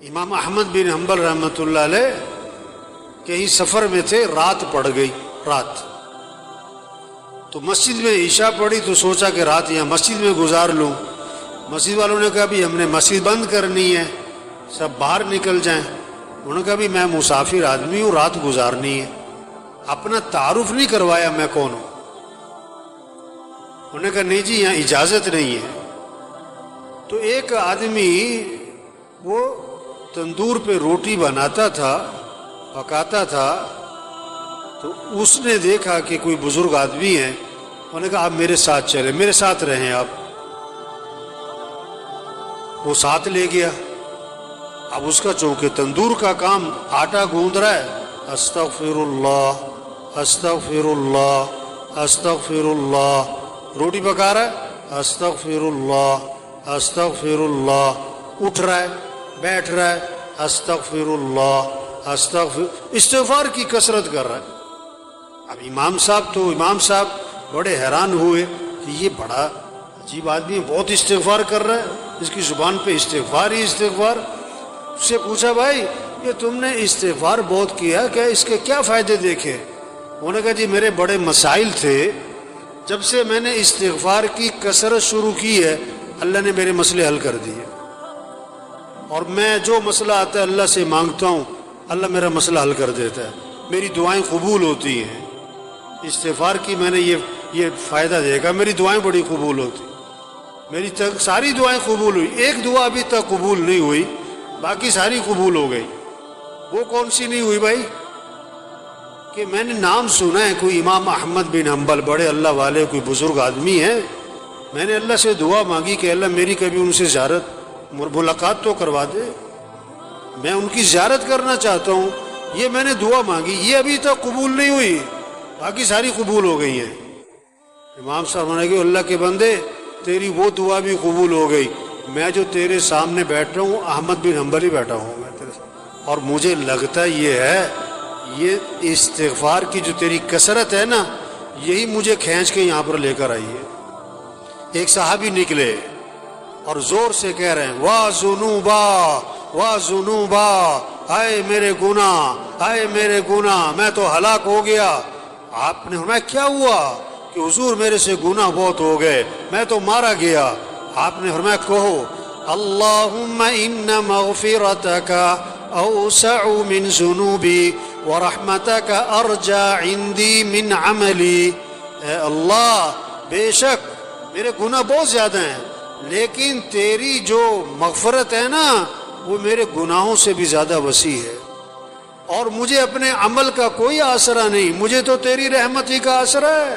امام احمد بن حنبل رحمۃ اللہ علیہ کہیں سفر میں تھے، رات پڑ گئی، رات تو مسجد میں عشاء پڑھی تو سوچا کہ رات یہاں مسجد میں گزار لوں۔ مسجد والوں نے کہا بھی ہم نے مسجد بند کرنی ہے، سب باہر نکل جائیں۔ انہوں نے کہا بھی میں مسافر آدمی ہوں، رات گزارنی ہے۔ اپنا تعارف نہیں کروایا میں کون ہوں۔ انہوں نے کہا نہیں جی یہاں اجازت نہیں ہے۔ تو ایک آدمی وہ تندور پہ روٹی بناتا تھا، پکاتا تھا، تو اس نے دیکھا کہ کوئی بزرگ آدمی ہے۔ انہوں نے کہا آپ میرے ساتھ چلیں، میرے ساتھ رہیں آپ۔ وہ ساتھ لے گیا۔ اب اس کا چونکہ تندور کا کام آٹا گوندھ رہا ہے، استغفر اللہ استغفر اللہ استغفر اللہ، روٹی پکا رہا ہے، استغفر اللہ استغفر اللہ، اٹھ رہا ہے، بیٹھ رہا ہے، استغفر اللہ استغفار کی کثرت کر رہا ہے۔ اب امام صاحب بڑے حیران ہوئے کہ یہ بڑا عجیب آدمی، بہت استغفار کر رہا ہے، اس کی زبان پہ استغفار ہی استغفار۔ اس سے پوچھا بھائی یہ تم نے استغفار بہت کیا، کیا اس کے کیا فائدے دیکھے؟ انہوں نے کہا جی میرے بڑے مسائل تھے، جب سے میں نے استغفار کی کثرت شروع کی ہے اللہ نے میرے مسئلے حل کر دیے، اور میں جو مسئلہ آتا ہے اللہ سے مانگتا ہوں اللہ میرا مسئلہ حل کر دیتا ہے، میری دعائیں قبول ہوتی ہیں۔ استغفار کی میں نے یہ فائدہ دیکھا، میری دعائیں بڑی قبول ہوتی، میری ساری دعائیں قبول ہوئی، ایک دعا ابھی تک قبول نہیں ہوئی، باقی ساری قبول ہو گئی۔ وہ کون سی نہیں ہوئی بھائی؟ کہ میں نے نام سنا ہے کوئی امام احمد بن حنبل، بڑے اللہ والے، کوئی بزرگ آدمی ہیں، میں نے اللہ سے دعا مانگی کہ اللہ میری کبھی ان سے زیارت ملاقات تو کروا دے، میں ان کی زیارت کرنا چاہتا ہوں، یہ میں نے دعا مانگی، یہ ابھی تک قبول نہیں ہوئی، باقی ساری قبول ہو گئی ہیں۔ امام صاحب نے کہا اللہ کے بندے تیری وہ دعا بھی قبول ہو گئی، میں جو تیرے سامنے بیٹھ رہا ہوں احمد بن حنبل ہی بیٹھا ہوں میں تیرے سامنے، اور مجھے لگتا یہ ہے یہ استغفار کی جو تیری کثرت ہے نا یہی مجھے کھینچ کے یہاں پر لے کر آئی ہے۔ ایک صحابی نکلے اور زور سے کہہ رہے ہیں واہ ذنوبا واہ ذنوبا، ہائے میرے گناہ، ہائے میرے گناہ، میں تو ہلاک ہو گیا۔ آپ نے فرمایا کیا ہوا؟ کہ حضور میرے سے گناہ بہت ہو گئے، میں تو مارا گیا۔ آپ نے فرمایا کہو اللہم ان مغفرتک اوسع من ذنوبی ورحمتک ارجع عندی من عملی، اے اللہ بے شک میرے گناہ بہت زیادہ ہیں لیکن تیری جو مغفرت ہے نا وہ میرے گناہوں سے بھی زیادہ وسیع ہے، اور مجھے اپنے عمل کا کوئی آسرا نہیں، مجھے تو تیری رحمت ہی کا آسرا ہے۔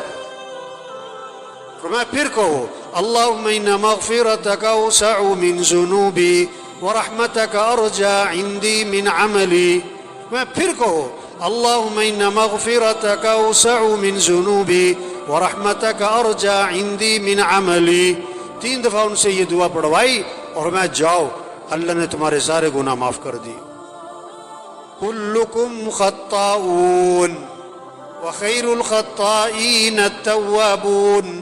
فرمایا پھر کہو اللہم ان مغفرتک اوسع من ذنوبی ورحمتک ارجع عندی من عملی، میں پھر کہو اللہم ان مغفرتک اوسع من ذنوبی ورحمتک ارجع عندی من عملی۔ 3 دفعہ ان سے یہ دعا پڑھوائی اور میں جاؤ اللہ نے تمہارے سارے گناہ معاف کر دی۔ کلکم خطاؤون وخیر الخطائین التوابون،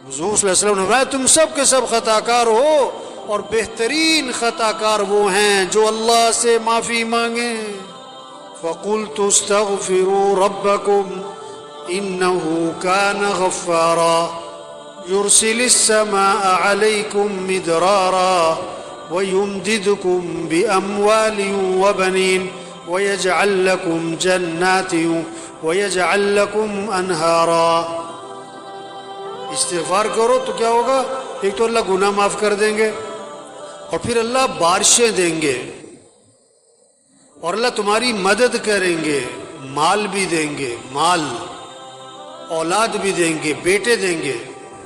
حضور صلی اللہ علیہ وسلم نے فرمایا تم سب کے سب خطا کار ہو اور بہترین خطا کار وہ ہیں جو اللہ سے معافی مانگیں۔ فقلت استغفروا ربکم انه كان غفارا يرسل السماء عليكم مدرارا ويمددكم بأموال وبنين ويجعل لكم جنات ويجعل لكم أنهارا۔ استغفار کرو تو کیا ہوگا؟ ایک تو اللہ گناہ معاف کر دیں گے، اور پھر اللہ بارشیں دیں گے، اور اللہ تمہاری مدد کریں گے، مال بھی دیں گے، مال اولاد بھی دیں گے، بیٹے دیں گے،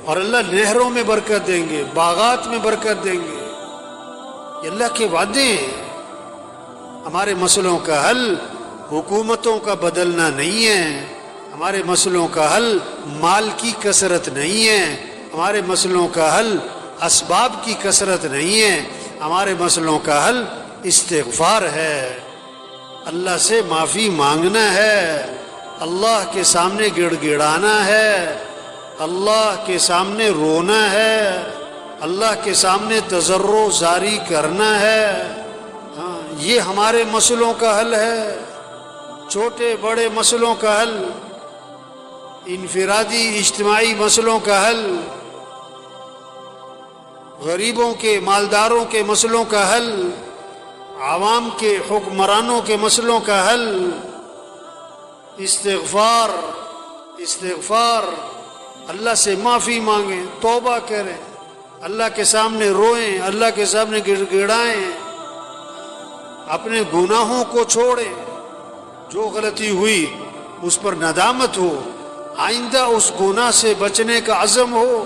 اور اللہ نہروں میں برکت دیں گے، باغات میں برکت دیں گے۔ یہ اللہ کے وعدے ہیں۔ ہمارے مسئلوں کا حل حکومتوں کا بدلنا نہیں ہے، ہمارے مسئلوں کا حل مال کی کثرت نہیں ہے، ہمارے مسئلوں کا حل اسباب کی کثرت نہیں ہے، ہمارے مسئلوں کا حل استغفار ہے، اللہ سے معافی مانگنا ہے، اللہ کے سامنے گڑ گڑانا ہے، اللہ کے سامنے رونا ہے، اللہ کے سامنے تضرع زاری کرنا ہے۔ یہ ہمارے مسئلوں کا حل ہے، چھوٹے بڑے مسئلوں کا حل، انفرادی اجتماعی مسئلوں کا حل، غریبوں کے مالداروں کے مسئلوں کا حل، عوام کے حکمرانوں کے مسئلوں کا حل، استغفار استغفار، اللہ سے معافی مانگیں، توبہ کریں، اللہ کے سامنے روئیں، اللہ کے سامنے گڑ گڑائیں، اپنے گناہوں کو چھوڑیں، جو غلطی ہوئی اس پر ندامت ہو، آئندہ اس گناہ سے بچنے کا عزم ہو،